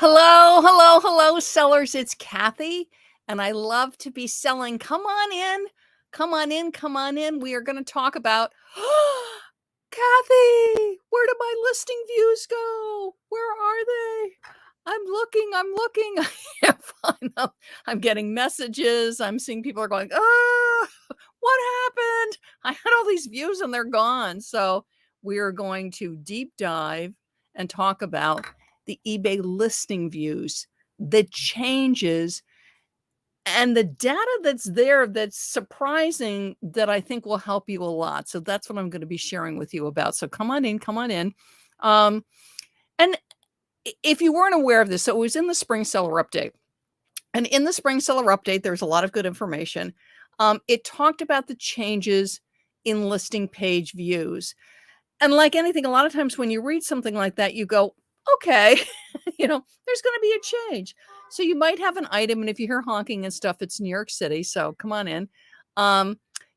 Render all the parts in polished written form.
Hello, hello, hello, sellers. It's Kathy, and I love to be selling. Come on in. Come on in. Come on in. We are going to talk about Kathy. Where did my listing views go? Where are they? I'm looking. I'm looking. I can't find them. I'm getting messages. I'm seeing people are going, what happened? I had all these views and they're gone. So we are going to deep dive and talk about the eBay listing views, the changes, and the data that's there that's surprising that I think will help you a lot. So that's what I'm going to be sharing with you about. So come on in, come on in. And if you weren't aware of this, so it was in the spring seller update. And in the spring seller update, there's a lot of good information. It talked about the changes in listing page views. And like anything, a lot of times when you read something like that, you go, okay, there's going to be a change. So you might have an item, and if you hear honking and stuff, it's New York City. So come on in.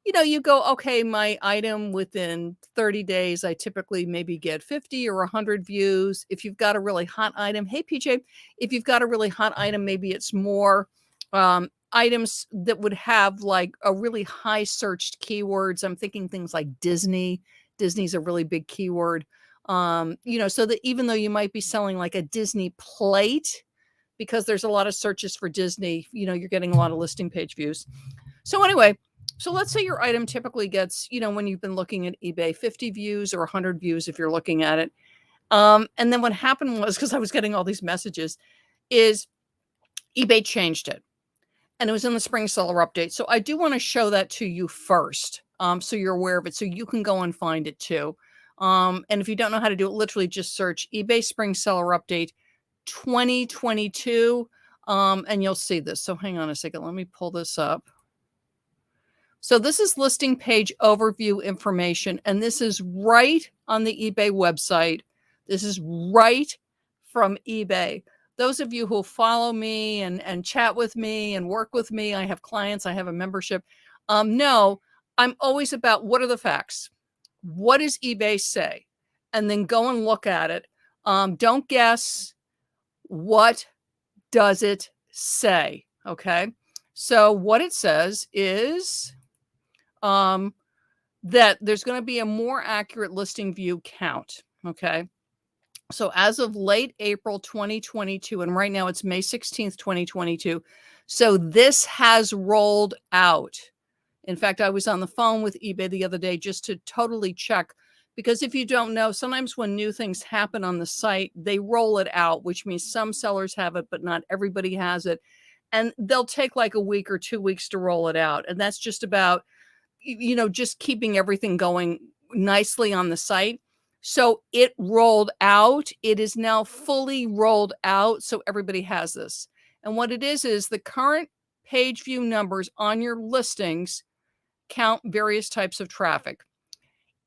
You go, okay, my item within 30 days, I typically maybe get 50 or 100 views. If you've got a really hot item, hey, PJ, if you've got a really hot item, maybe it's more items that would have like a really high searched keywords. I'm thinking things like Disney. Disney's a really big keyword. So that even though you might be selling like a Disney plate, because there's a lot of searches for Disney, you're getting a lot of listing page views. So anyway, so let's say your item typically gets, when you've been looking at eBay, 50 views or 100 views if you're looking at it. And then what happened was, because I was getting all these messages, is eBay changed it. And it was in the spring seller update. So I do want to show that to you first, so you're aware of it, so you can go and find it too. And if you don't know how to do it, literally just search eBay spring seller update 2022, and you'll see this. So hang on a second. Let me pull this up. So this is listing page overview information, and this is right on the eBay website. This is right from eBay. Those of you who follow me and chat with me and work with me, I have clients, I have a membership, know I'm always about what are the facts? What does eBay say? And then go and look at it. Don't guess. What does it say? Okay. So what it says is that there's going to be a more accurate listing view count. Okay. So as of late April 2022, and right now it's May 16th, 2022. So this has rolled out. In fact, I was on the phone with eBay the other day just to totally check, because if you don't know, sometimes when new things happen on the site, they roll it out, which means some sellers have it, but not everybody has it. And they'll take like a week or 2 weeks to roll it out. And that's just about, just keeping everything going nicely on the site. So it rolled out. It is now fully rolled out. So everybody has this. And what it is the current page view numbers on your listings count various types of traffic.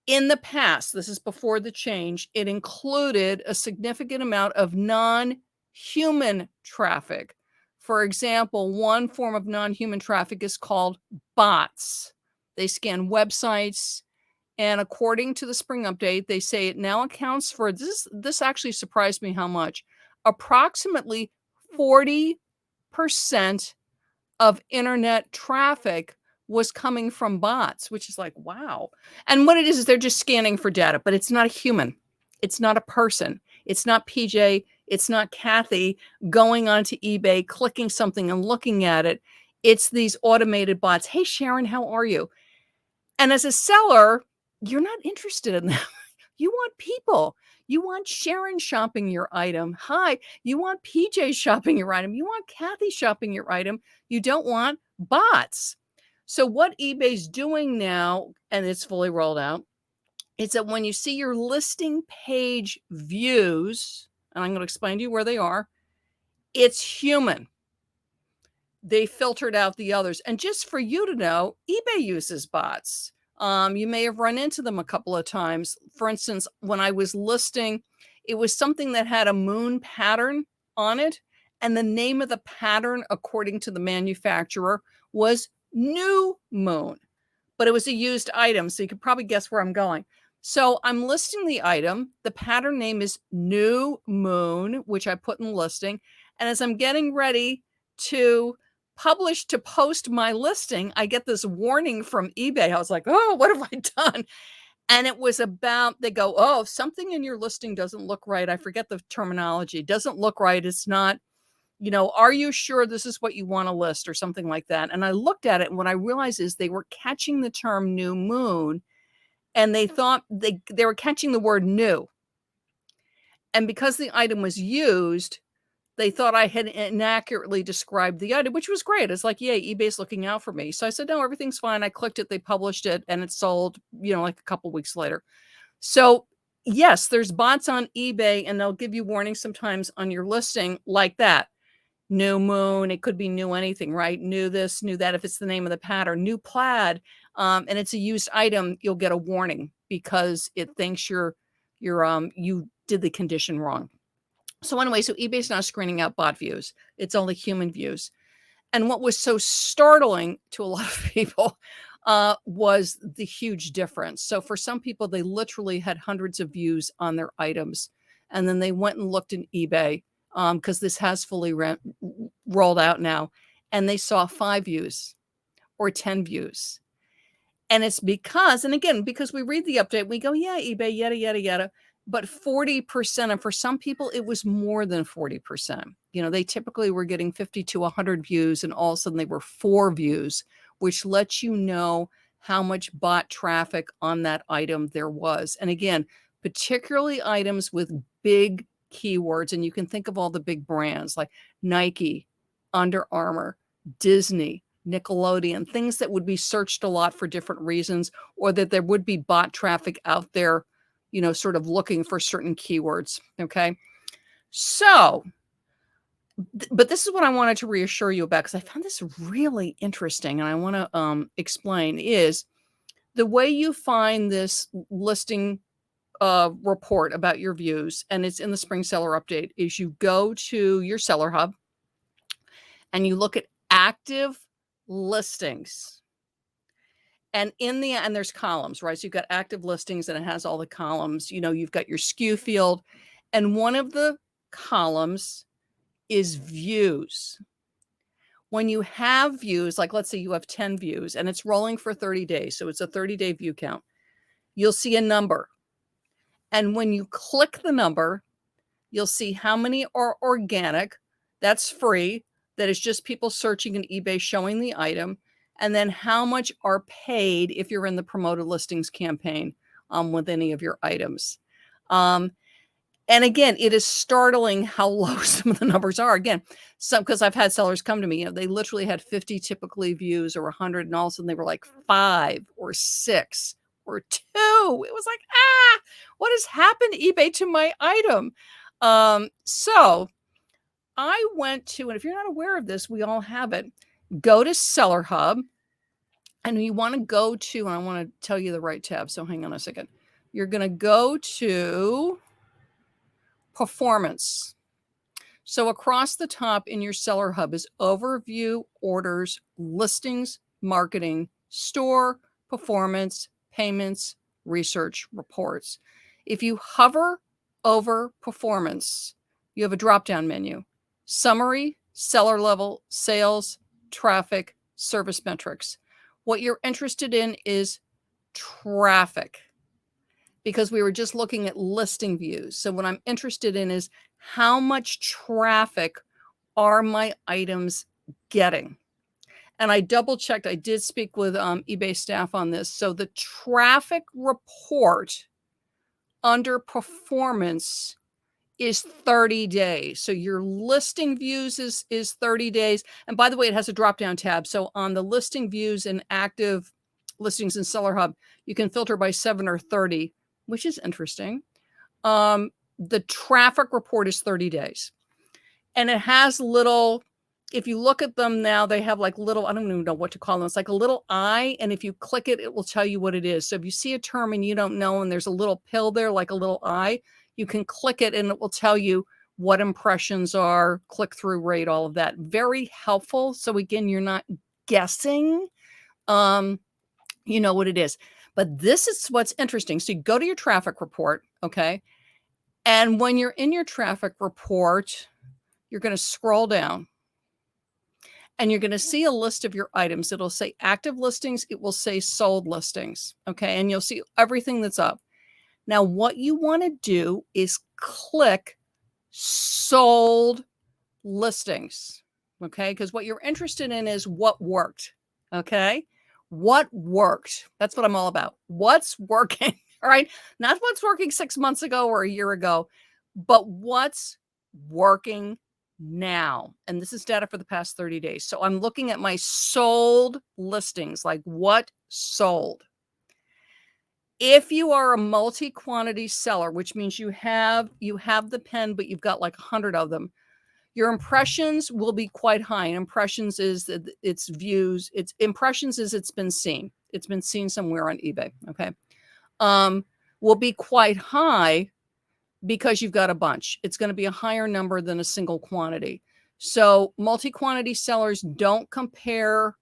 In the past, this is before the change, it included a significant amount of non-human traffic. For example, one form of non-human traffic is called bots. They scan websites, and according to the spring update, they say it now accounts for, this actually surprised me how much, approximately 40% of internet traffic was coming from bots, which is like, wow. And what it is they're just scanning for data, but it's not a human. It's not a person. It's not PJ. It's not Kathy going onto eBay, clicking something and looking at it. It's these automated bots. Hey, Sharon, how are you? And as a seller, you're not interested in them. You want people. You want Sharon shopping your item. Hi. You want PJ shopping your item. You want Kathy shopping your item. You don't want bots. So what eBay's doing now, and it's fully rolled out, is that when you see your listing page views, and I'm going to explain to you where they are, it's human. They filtered out the others. And just for you to know, eBay uses bots. You may have run into them a couple of times. For instance, when I was listing, it was something that had a moon pattern on it. And the name of the pattern, according to the manufacturer, was New Moon. But it was a used item, so you could probably guess where I'm going. So I'm listing the item. The pattern name is New Moon, which I put in the listing. And as I'm getting ready to post my listing, I get this warning from eBay. I was like, oh, what have I done? And it was about, they go, oh, something in your listing doesn't look right. I forget the terminology. Doesn't look right. It's not, are you sure this is what you want to list or something like that? And I looked at it, and what I realized is they were catching the term new moon, and they thought they were catching the word new. And because the item was used, they thought I had inaccurately described the item, which was great. It's like, yay, eBay's looking out for me. So I said, no, everything's fine. I clicked it, they published it, and it sold, like a couple weeks later. So yes, there's bots on eBay, and they'll give you warnings sometimes on your listing like that. New moon, it could be new anything, right? New this, new that, if it's the name of the pattern. New plaid, and it's a used item, you'll get a warning because it thinks you did the condition wrong. So anyway, so eBay's now screening out bot views. It's only human views. And what was so startling to a lot of people was the huge difference. So for some people, they literally had hundreds of views on their items. And then they went and looked in eBay because this has fully rolled out now. And they saw 5 views or 10 views. And it's because we read the update, we go, yeah, eBay, yada, yada, yada. But 40%, and for some people, it was more than 40%. They typically were getting 50 to 100 views, and all of a sudden they were 4 views, which lets you know how much bot traffic on that item there was. And again, particularly items with big keywords, and you can think of all the big brands like Nike, Under Armour, Disney, Nickelodeon, things that would be searched a lot for different reasons, or that there would be bot traffic out there, sort of looking for certain keywords. Okay. So, but this is what I wanted to reassure you about, because I found this really interesting, and I want to explain, is the way you find this listing report about your views, and it's in the Spring Seller Update, is you go to your Seller Hub and you look at active listings. And and there's columns, right? So you've got active listings, and it has all the columns. You've got your SKU field, and one of the columns is views. When you have views, like let's say you have 10 views and it's rolling for 30 days. So it's a 30-day view count. You'll see a number. And when you click the number, you'll see how many are organic. That's free. That is just people searching in eBay showing the item. And then how much are paid if you're in the promoted listings campaign with any of your items. And again, it is startling how low some of the numbers are. Again, because I've had sellers come to me, they literally had 50 typically views or 100, and all of a sudden they were like 5 or 6 or 2. It was like, what has happened to eBay to my item? So I went to, and if you're not aware of this, we all have it, go to Seller Hub, and you want to go to, and I want to tell you the right tab, so hang on a second. You're going to go to Performance. So across the top in your Seller Hub is Overview, Orders, Listings, Marketing, Store, Performance, Payments, Research, Reports. If you hover over Performance, you have a drop-down menu. Summary, Seller Level, Sales, Traffic, Service Metrics. What you're interested in is traffic, because we were just looking at listing views. So what I'm interested in is how much traffic are my items getting? And I double checked. I did speak with eBay staff on this. So the traffic report under performance is 30 days. So your listing views is 30 days. And by the way, it has a drop-down tab. So on the listing views and active listings in Seller Hub, you can filter by 7 or 30, which is interesting. The traffic report is 30 days. And it has little, if you look at them now, they have like little, I don't even know what to call them. It's like a little eye. And if you click it, it will tell you what it is. So if you see a term and you don't know, and there's a little pill there, like a little eye, you can click it and it will tell you what impressions are, click-through rate, all of that. Very helpful. So again, you're not guessing, you know what it is. But this is what's interesting. So you go to your traffic report, okay? And when you're in your traffic report, you're going to scroll down and you're going to see a list of your items. It'll say active listings. It will say sold listings. Okay. And you'll see everything that's up. Now, what you want to do is click sold listings. Okay. Because what you're interested in is what worked. Okay. What worked? That's what I'm all about. What's working? All right. Not what's working 6 months ago or a year ago, but what's working now. And this is data for the past 30 days. So I'm looking at my sold listings, like what sold. If you are a multi-quantity seller, which means you have the pen, but you've got like 100 of them, your impressions will be quite high. And impressions is that it's views. It's impressions is it's been seen. It's been seen somewhere on eBay. Okay. Will be quite high because you've got a bunch. It's going to be a higher number than a single quantity. So multi-quantity sellers don't compare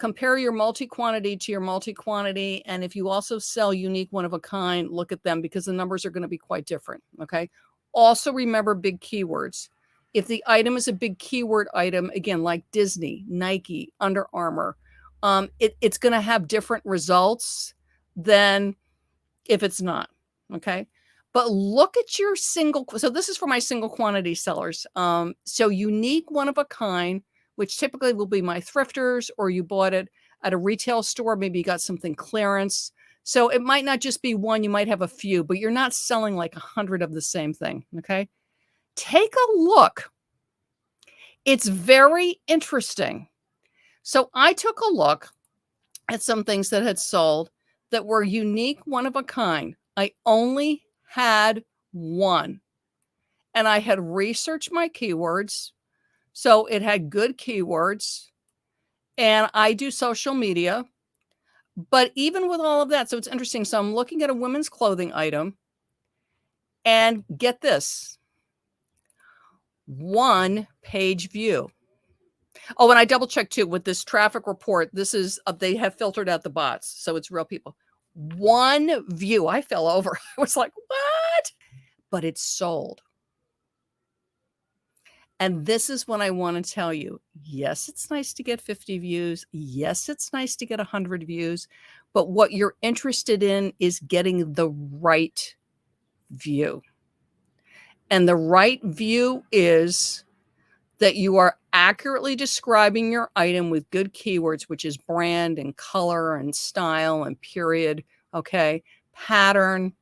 your multi-quantity to your multi-quantity. And if you also sell unique one of a kind, look at them because the numbers are going to be quite different. Okay. Also remember big keywords. If the item is a big keyword item, again, like Disney, Nike, Under Armour, it's going to have different results than if it's not. Okay. But look at your single. So this is for my single quantity sellers. So unique one of a kind, which typically will be my thrifters, or you bought it at a retail store. Maybe you got something clearance. So it might not just be one. You might have a few, but you're not selling like 100 of the same thing. Okay. Take a look. It's very interesting. So I took a look at some things that had sold that were unique, one of a kind. I only had one. And I had researched my keywords. So it had good keywords. And I do social media. But even with all of that, so it's interesting. So I'm looking at a women's clothing item. And get this, 1-page view. Oh, and I double checked too with this traffic report. This is, they have filtered out the bots. So it's real people. 1 view. I fell over. I was like, what? But it's sold. And this is what I want to tell you. Yes, it's nice to get 50 views. Yes, it's nice to get 100 views. But what you're interested in is getting the right view. And the right view is that you are accurately describing your item with good keywords, which is brand and color and style and period, okay, pattern.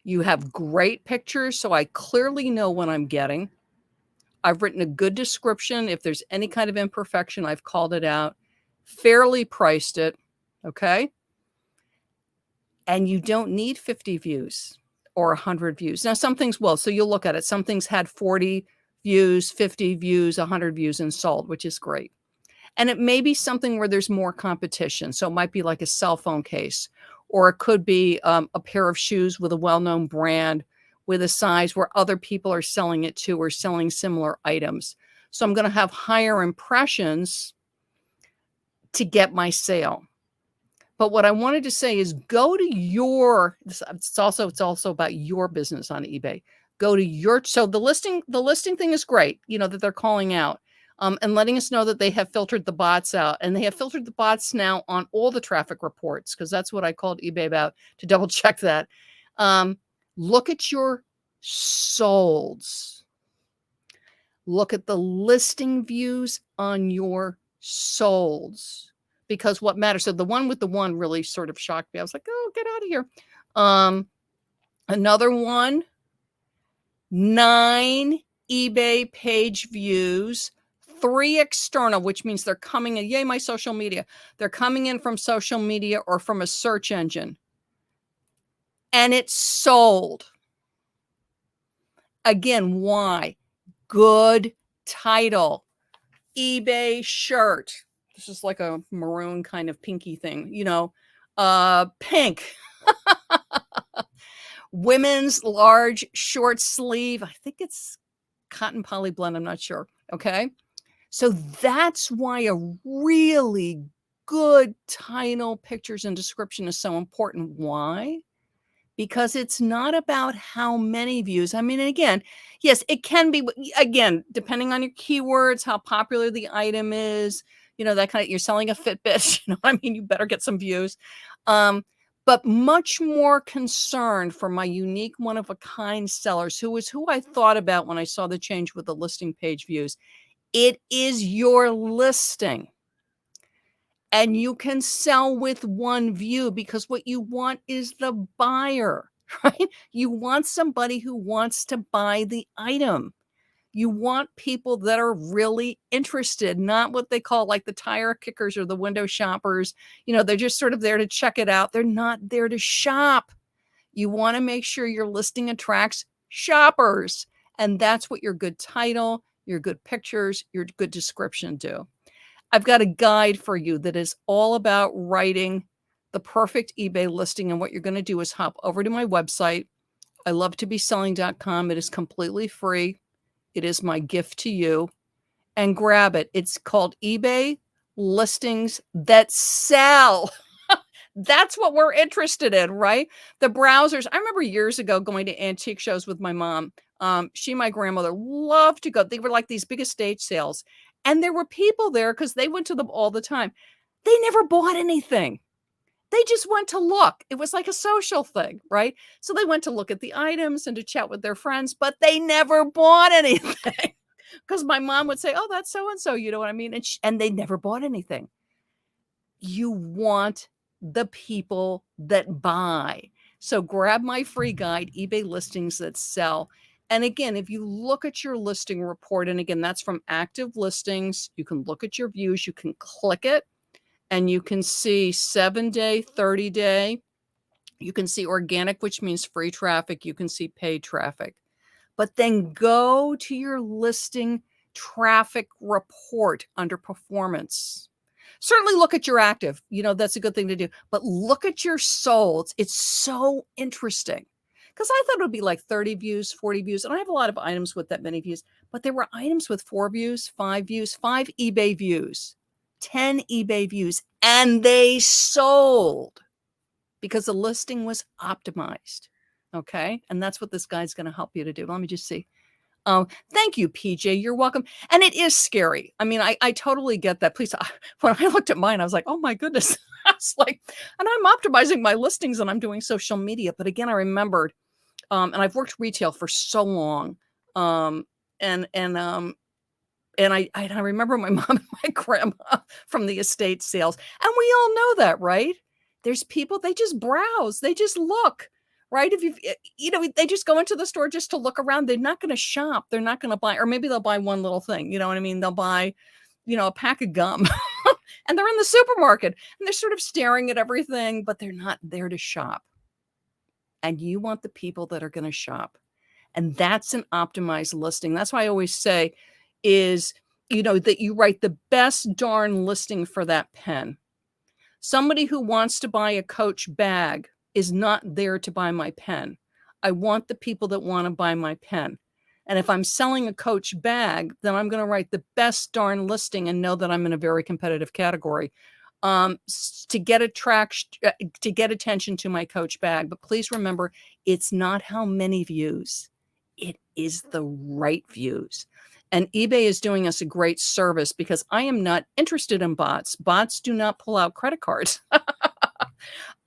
You have great pictures, so I clearly know what I'm getting. I've written a good description. If there's any kind of imperfection, I've called it out, fairly priced it, okay? And you don't need 50 views or 100 views. Now, some things will, so you'll look at it. Some things had 40 views, 50 views, 100 views and sold, which is great. And it may be something where there's more competition. So it might be like a cell phone case, or it could be a pair of shoes with a well-known brand with a size where other people are selling it to or selling similar items. So I'm going to have higher impressions to get my sale. But what I wanted to say is go to your, it's also about your business on eBay. Go to your, so the listing thing is great, you know, that they're calling out and letting us know that they have filtered the bots out, and they have filtered the bots now on all the traffic reports, because that's what I called eBay about to double check that. Look at your solds. Look at the listing views on your solds, because what matters. So the one with the one really sort of shocked me. I was like, oh, get out of here. Another one, 9 eBay page views, 3 external, which means they're coming in. Yay, my social media. They're coming in from social media or from a search engine. And it's sold. Again, why? Good title. eBay shirt. This is like a maroon kind of pinky thing, you know, pink. Women's large short sleeve. I think it's cotton poly blend. I'm not sure. Okay. So that's why a really good title, pictures, and description is so important. Why? Because it's not about how many views. I mean, and again, yes, it can be, again, depending on your keywords, how popular the item is, that kind of, you're selling a Fitbit, you know what I mean? You better get some views. Um, but much more concerned for my unique one of a kind sellers, who is who I thought about when I saw the change with the listing page views. It is your listing. And you can sell with one view because what you want is the buyer, right? You want somebody who wants to buy the item. You want people that are really interested, not what they call like the tire kickers or the window shoppers. They're just sort of there to check it out. They're not there to shop. You want to make sure your listing attracts shoppers. And that's what your good title, your good pictures, your good description do. I've got a guide for you that is all about writing the perfect eBay listing. And what you're going to do is hop over to my website, ilovetobeselling.com. It is completely free. It is my gift to you. And grab it. It's called eBay Listings That Sell. That's what we're interested in, right? The browsers. I remember years ago going to antique shows with my mom. She and my grandmother loved to go. They were like these big estate sales. And there were people there because they went to them all the time. They never bought anything. They just went to look. It was like a social thing, right? So they went to look at the items and to chat with their friends, but they never bought anything. Because my mom would say, oh, that's so-and-so, you know what I mean? And they never bought anything. You want the people that buy. So grab my free guide, eBay Listings That Sell. And again, if you look at your listing report, and again, that's from active listings, you can look at your views, you can click it, and you can see 7-day, 30-day. You can see organic, which means free traffic. You can see paid traffic. But then go to your listing traffic report under performance. Certainly look at your active, that's a good thing to do, but look at your solds. It's so interesting because I thought it would be like 30 views, 40 views. And I have a lot of items with that many views, but there were items with 4 views, 5 views, 5 eBay views, 10 eBay views, and they sold because the listing was optimized. Okay. And that's what this guide's going to help you to do. Let me just see. Thank you, PJ. You're welcome. And it is scary. I mean, I totally get that. Please, when I looked at mine, I was like, oh my goodness. I was like, and I'm optimizing my listings and I'm doing social media. But again, I remembered, and I've worked retail for so long. And I remember my mom and my grandma from the estate sales. And we all know that, right? There's people, they just browse, they just look. Right? If they just go into the store just to look around, they're not going to shop. They're not going to buy, or maybe they'll buy one little thing. You know what I mean? They'll buy, a pack of gum and they're in the supermarket and they're sort of staring at everything, but they're not there to shop. And you want the people that are going to shop. And that's an optimized listing. That's why I always say is, that you write the best darn listing for that pen. Somebody who wants to buy a Coach bag is not there to buy my pen. I want the people that want to buy my pen. And if I'm selling a Coach bag, then I'm going to write the best darn listing and know that I'm in a very competitive category to get attention to my Coach bag. But please remember, it's not how many views. It is the right views. And eBay is doing us a great service because I am not interested in bots. Bots do not pull out credit cards.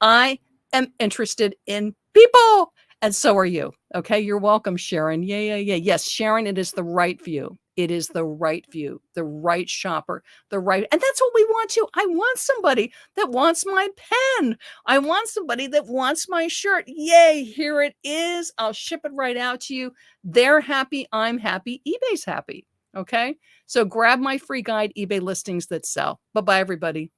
I am interested in people. And so are you. Okay. You're welcome, Sharon. Yeah. Yes, Sharon, it is the right view. It is the right view, the right shopper, and that's what we want too. I want somebody that wants my pen. I want somebody that wants my shirt. Yay. Here it is. I'll ship it right out to you. They're happy. I'm happy. eBay's happy. Okay. So grab my free guide, eBay Listings That Sell. Bye-bye, everybody.